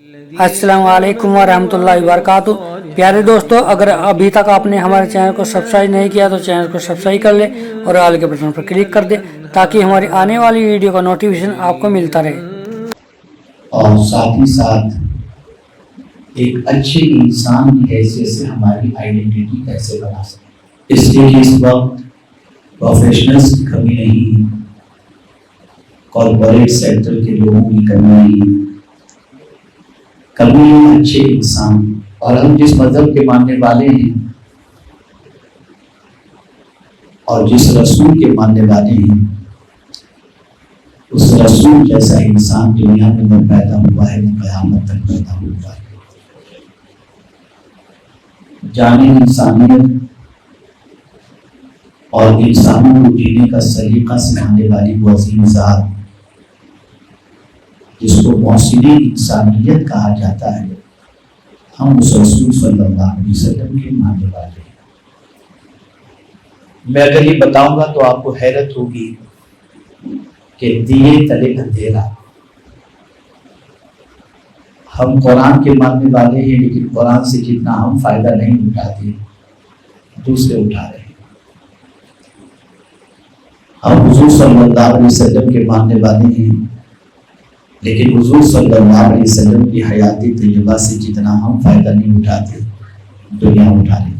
अस्सलाम वालेकुम वरहमतुल्लाहि वबरकातुह। प्यारे दोस्तों, अगर अभी तक आपने हमारे चैनल को सब्सक्राइब नहीं किया तो चैनल को सब्सक्राइब कर ले और ऑल के बटन पर क्लिक कर दे ताकि हमारी आने वाली वीडियो का नोटिफिकेशन आपको मिलता रहे। और साथ ही साथ एक अच्छे इंसान की हैसियत से हमारी आइडेंटिटी कैसे बना सकते, इसलिए कि इस वक्त प्रोफेशनल्स की कमी नहीं, कॉर्पोरेट सेक्टर के लोगों की कमी नहीं, कमी है अच्छे इंसान। और हम जिस मजहब के मानने वाले हैं और जिस रसूल के मानने वाले हैं, उस रसूल जैसा इंसान दुनिया में न पैदा हुआ है न क़यामत तक पैदा हुआ है। जाने इंसानियत और इंसानों को जीने का सलीका सिखाने वाली वो अजीम ज़ात जिसको मौसिले इंसानियत कहा जाता है, हम उस रसूल सल्लल्लाहु अलैहि वसल्लम के मानने वाले हैं। मैं अगर ये बताऊंगा तो आपको हैरत होगी कि दिए तले अंधेरा। हम कुरान के मानने वाले हैं, लेकिन कुरान से जितना हम फायदा नहीं उठाते दूसरे उठा रहे हैं। हम हुजूर सल्लल्लाहु अलैहि वसल्लम के मानने वाले हैं, लेकिन हुजूर सल्लल्लाहु अलैहि वसल्लम की हयाती तैयबा से जितना हम फायदा नहीं उठाते दुनिया उठा रही है।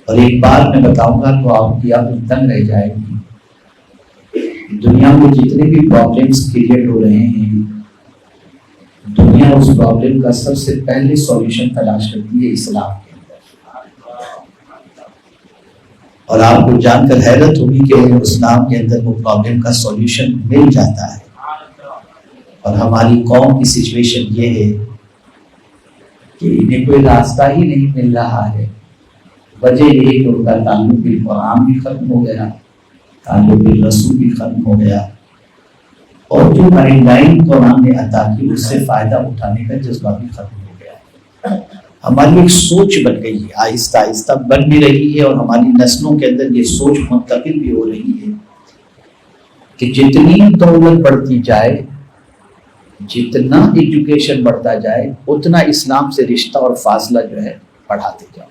और एक बात मैं बताऊंगा तो आपकी आंखें तंग रह जाएगी। दुनिया में जितने भी प्रॉब्लम्स क्रिएट हो रहे हैं, दुनिया उस प्रॉब्लम का सबसे पहले सॉल्यूशन तलाश करती है इस्लाम के अंदर। और आपको जानकर हैरत होगी कि इस्लाम के अंदर वो प्रॉब्लम का सॉल्यूशन मिल जाता है। और हमारी कौम की सिचुएशन ये है कि इन्हें कोई रास्ता ही नहीं मिल रहा है। वजह ये है कि उनका ताल्लुक बिल कुरान भी खत्म हो गया, ताल्लुक बिल रसूल भी खत्म हो गया, और जो गाइडलाइन कुरान ने अता की उससे फायदा उठाने का जज्बा भी खत्म हो गया। हमारी एक सोच बन गई है, आहिस्ता आहिस्ता बन भी रही है, और हमारी नस्लों के अंदर ये सोच मुंतकिल भी हो रही है कि जितनी दौलत बढ़ती जाए, जितना एजुकेशन बढ़ता जाए, उतना इस्लाम से रिश्ता और फासला जो है बढ़ाते जाओ।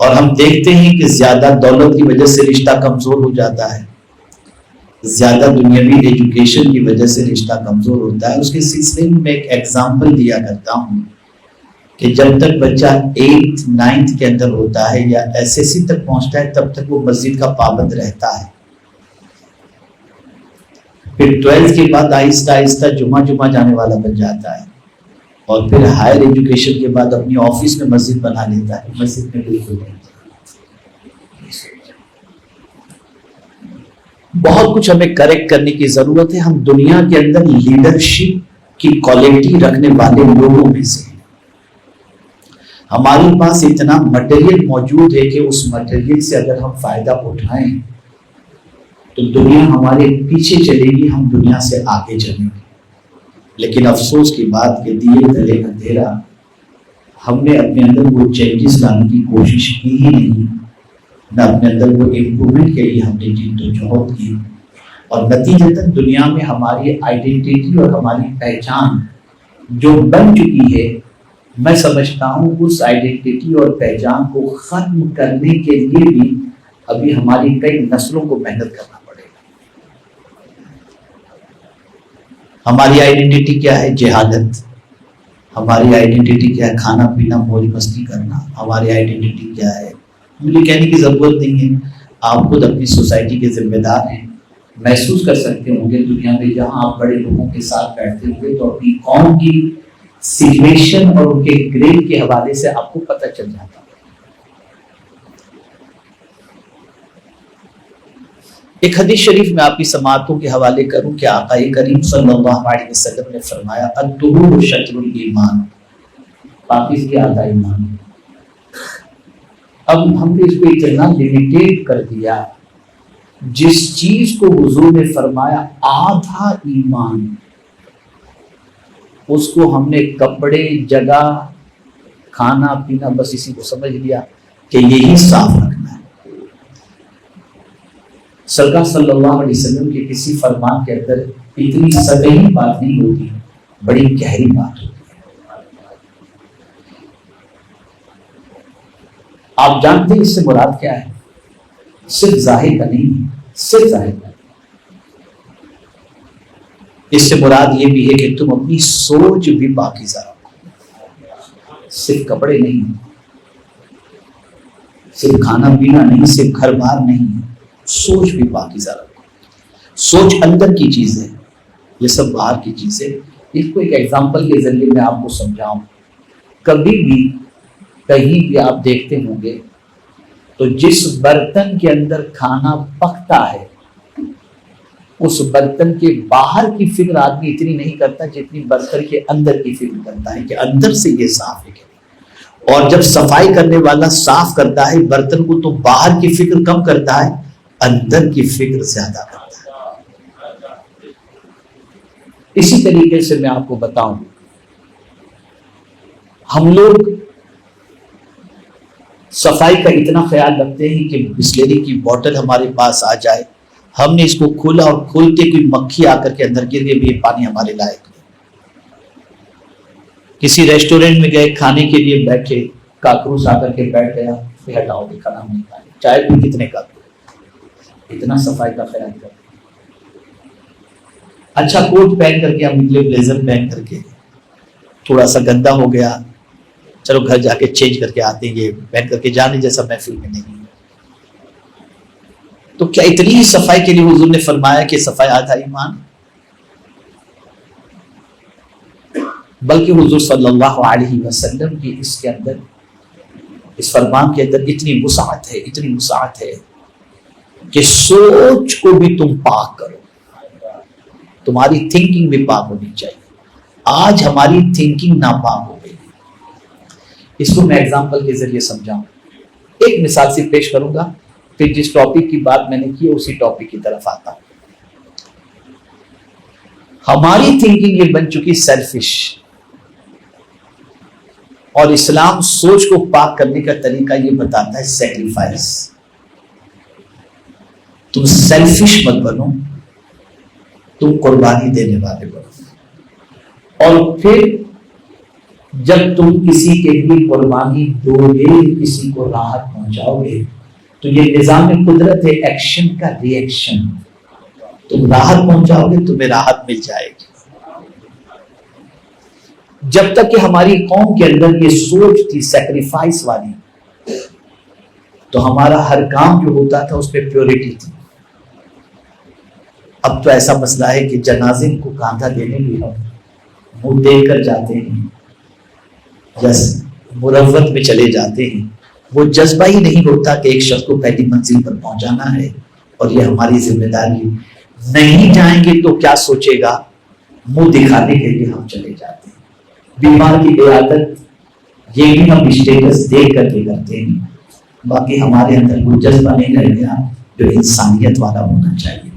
और हम देखते हैं कि ज्यादा दौलत की वजह से रिश्ता कमजोर हो जाता है, ज्यादा दुनियावी एजुकेशन की वजह से रिश्ता कमजोर होता है। उसके सिलसिले में मैं एक एग्जाम्पल दिया करता हूँ कि जब तक बच्चा 8th 9th के अंदर होता है या SSC तक पहुंचता है, तब तक वो मस्जिद का पाबंद रहता है। फिर 12th के बाद आहिस्ता आहिस्ता जुमा जाने वाला बन जाता है, और फिर हायर एजुकेशन के बाद अपनी ऑफिस में मस्जिद बना लेता है। मस्जिद में बिल्कुल नहीं। बहुत कुछ हमें करेक्ट करने की जरूरत है। हम दुनिया के अंदर लीडरशिप की क्वालिटी रखने वाले लोगों में से हैं। हमारे पास इतना मटेरियल मौजूद है कि उस मटेरियल से अगर हम फायदा उठाएं तो दुनिया हमारे पीछे चलेगी, हम दुनिया से आगे चलेंगे। लेकिन अफसोस की बात कि दिए तले अंधेरा, हमने अपने अंदर वो चेंजेस लाने की कोशिश की ही नहीं, न अपने अंदर वो इम्प्रूवमेंट के लिए हमने जिद्दोजहद की, और नतीजतन दुनिया में हमारी आइडेंटिटी और हमारी पहचान जो बन चुकी है, मैं समझता हूँ उस आइडेंटिटी और पहचान को खत्म करने के लिए भी अभी हमारी कई नस्लों को मेहनत करना पड़ेगा। हमारी आइडेंटिटी क्या है? जहालत। हमारी आइडेंटिटी क्या है? खाना पीना मौज मस्ती करना। हमारी आइडेंटिटी क्या है? मुझे कहने की जरूरत नहीं है, आप खुद अपनी सोसाइटी के जिम्मेदार हैं। महसूस कर सकते होंगे दुनिया में जहां आप बड़े लोगों के साथ बैठते होंगे तो अपनी कौम की सिचुएशन और उनके ग्रेड के हवाले से आपको पता चल जाता है। एक हदीस शरीफ में आपकी समाअतों के हवाले करूं कि आका करीम सल्लल्लाहु अलैहि वसल्लम ने फरमाया, अद्दुहूर शत्रुल ईमान, पाकिज़गी आधा ईमान। अब हमने इसको इतना लिमिटेड कर दिया, जिस चीज को हुजूर ने फरमाया आधा ईमान, उसको हमने कपड़े, जगह, खाना पीना, बस इसी को समझ लिया कि यही साफ रखना है। सरकार सल्लल्लाहु अलैहि वसल्लम के किसी फरमान के अंदर इतनी सतही बात नहीं होती, बड़ी गहरी बात होती है। आप जानते हैं इससे मुराद क्या है? सिर्फ जाहिर का नहीं, सिर्फ जाहिर का, इससे मुराद ये भी है कि तुम अपनी सोच भी पाकीज़ा रखो। सिर्फ कपड़े नहीं, सिर्फ खाना पीना नहीं, सिर्फ घर बार नहीं, सोच भी पाकीज़ा रखो। सोच अंदर की चीज है, ये सब बाहर की चीज है। इसको एक एग्जांपल के जरिए मैं आपको समझाऊं। कभी भी कहीं भी आप देखते होंगे तो जिस बर्तन के अंदर खाना पकता है उस बर्तन के बाहर की फिक्र आदमी इतनी नहीं करता जितनी बर्तन के अंदर की फिक्र करता है कि अंदर से ये साफ है। और जब सफाई करने वाला साफ करता है बर्तन को तो बाहर की फिक्र कम करता है, अंदर की फिक्र ज्यादा करता है। इसी तरीके से मैं आपको बताऊं, हम लोग सफाई का इतना ख्याल रखते हैं कि बिस्लेरी की बोतल हमारे पास आ जाए, हमने इसको खोला और खोलते कोई मक्खी आकर के अंदर गिर गई, ये पानी हमारे लायक नहीं। किसी रेस्टोरेंट में गए, खाने के लिए बैठे, काकरूस आकर के बैठ गया, हटाओ खाना हम नहीं खाए, चाय भी कितने का, इतना सफाई का ख्याल कर। अच्छा कोट पहन करके हम निकले, ब्लेजर पहन करके, थोड़ा सा गंदा हो गया, चलो घर जाके चेंज करके आते हैं, ये पहन करके जाने जैसा महफिल में नहीं। तो क्या इतनी ही सफाई के लिए हुजूर ने फरमाया कि सफाई आधा ईमान? बल्कि हुजूर सल्लल्लाहु अलैहि वसल्लम की इसके अंदर, इस फरमान के अंदर इतनी वुसाअत है, इतनी वुसाअत है कि सोच को भी तुम पाक करो, तुम्हारी थिंकिंग भी पाक होनी चाहिए। आज हमारी थिंकिंग नापाक हो गई। इसको मैं एग्जांपल के जरिए समझाऊं, एक मिसाल से पेश करूंगा, फिर जिस टॉपिक की बात मैंने की उसी टॉपिक की तरफ आता हूं। हमारी थिंकिंग ये बन चुकी सेल्फिश, और इस्लाम सोच को पाक करने का तरीका ये बताता है सैक्रिफाइस। तुम सेल्फिश मत बनो, तुम कुर्बानी देने वाले बनो। और फिर जब तुम किसी के लिए कुर्बानी दोगे, किसी को राहत पहुंचाओगे, तो ये निजाम कुदरत है, एक्शन का रिएक्शन। तुम राहत पहुंचाओगे, तुम्हें राहत मिल जाएगी। जब तक कि हमारी कौम के अंदर ये सोच थी सैक्रिफाइस वाली, तो हमारा हर काम जो होता था उस पर प्योरिटी थी। अब तो ऐसा मसला है कि जनाजे को कांधा देने भी हम मुंह देख कर जाते हैं, मुरव्वत में चले जाते हैं। वो जज्बा ही नहीं होता कि एक शख्स को पहली मंजिल पर पहुंचाना है और ये हमारी जिम्मेदारी। नहीं जाएंगे तो क्या सोचेगा, मुंह दिखाने के लिए हम चले जाते हैं। बीमार की इयादत ये भी हम स्टेटस देख करके करते हैं, बाकी हमारे अंदर कोई जज्बा नहीं रह गया जो इंसानियत वाला होना चाहिए।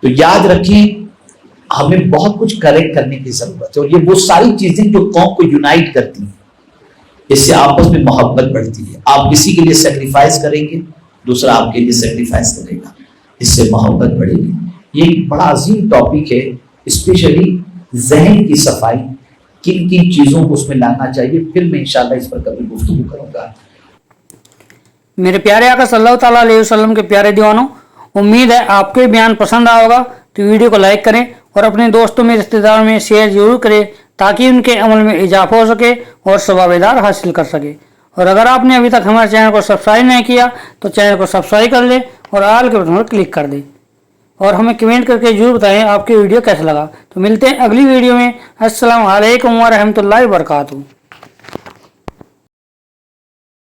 तो याद रखिए, हमें बहुत कुछ करेक्ट करने की जरूरत है, और ये वो सारी चीजें जो कौम को यूनाइट करती हैं, इससे आपस में मोहब्बत बढ़ती है। आप किसी के लिए सेक्रीफाइस करेंगे, दूसरा आपके लिए सेक्रीफाइस करेगा, इससे मोहब्बत बढ़ेगी। ये एक बड़ा अजीम टॉपिक है, स्पेशली जहन की सफाई, किन किन चीजों को उसमें लाना चाहिए। फिर मैं इंशाल्लाह इस पर कभी गुफ्तगू करूंगा। मेरे प्यारे आका सल्लल्लाहु ताला अलैहि वसल्लम के प्यारे दीवानों, उम्मीद है आपको ये बयान पसंद आया होगा। तो वीडियो को लाइक करें और अपने दोस्तों में, रिश्तेदारों में शेयर जरूर करें, ताकि उनके अमल में इजाफा हो सके और सवाबेदार हासिल कर सके। और अगर आपने अभी तक हमारे चैनल को सब्सक्राइब नहीं किया तो चैनल को सब्सक्राइब कर ले और आल के बटन पर क्लिक कर दे, और हमें कमेंट करके जरूर बताएं आपकी वीडियो कैसा लगा। तो मिलते हैं अगली वीडियो में। अस्सलाम वालेकुम व रहमतुल्लाहि व बरकातहू।